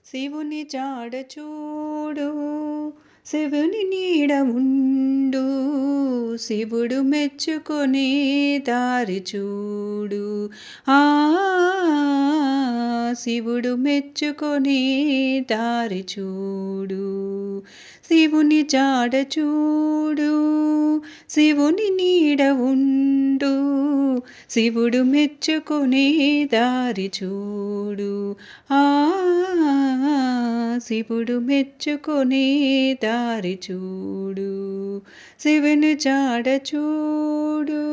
శివుని జాడ చూడు, శివుని నీడ ఉండు, శివుడు మెచ్చుకొనే దారి చూడు. ఆ శివుడు మెచ్చుకొనే దారి చూడు. శివుని జాడ చూడు, శివుని నీడ ఉండు, శివుడు మెచ్చుకొనే దారి చూడు. ఆ శివుడు మెచ్చుకొనే దారి చూడు. శివుని జాడ చూడు.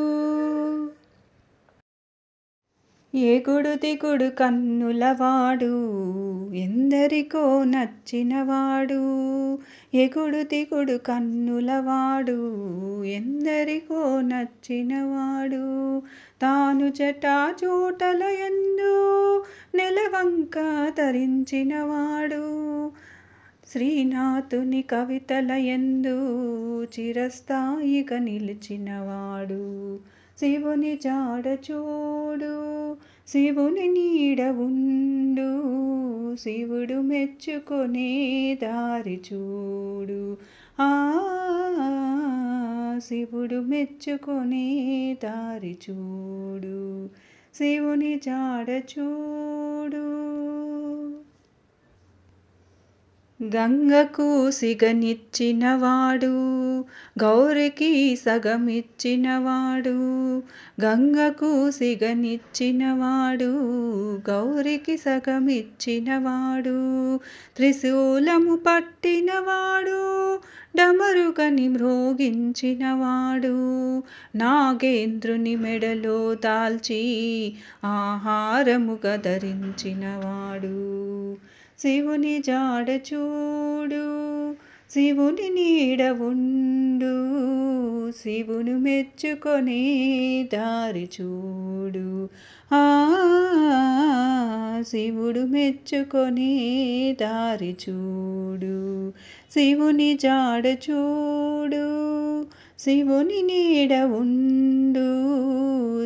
ఎగుడు దిగుడు కన్నులవాడు, ఎందరికో నచ్చినవాడు. ఎగుడు దిగుడు కన్నులవాడు, ఎందరికో నచ్చినవాడు. తాను జటాజూటల యందు నెలవంక ధరించినవాడు. శ్రీనాథుని కవితల యందు చిరస్థాయిగా నిలిచినవాడు. శివుని జాడ చూడు, శివుని నీడ ఉండు, శివుడు మెచ్చుకొనే దారి చూడు. ఆ శివుడు మెచ్చుకొనే దారి చూడు. శివుని జాడ చూడు. గంగకు సిగనిచ్చినవాడు, గౌరికి సగమిచ్చినవాడు. గంగకు సిగనిచ్చినవాడు, గౌరికి సగమిచ్చినవాడు. త్రిశూలము పట్టినవాడు, డమరుగని మ్రోగించినవాడు. నాగేంద్రుని మెడలో దాల్చి ఆహారముగా ధరించినవాడు. శివుని జాడ చూడు, శివుని నీడ ఉండు, శివును మెచ్చుకొనే దారి చూడు. ఆ శివుడు మెచ్చుకొనే దారి చూడు. శివుని జాడ చూడు, శివుని నీడ ఉండు,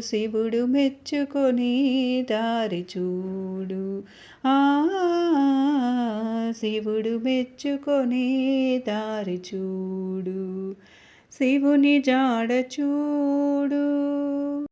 శివుడు మెచ్చుకొనే దారి చూడు. ఆ శివుడు మెచ్చుకొనే దారి చూడు. శివుని జాడ చూడు.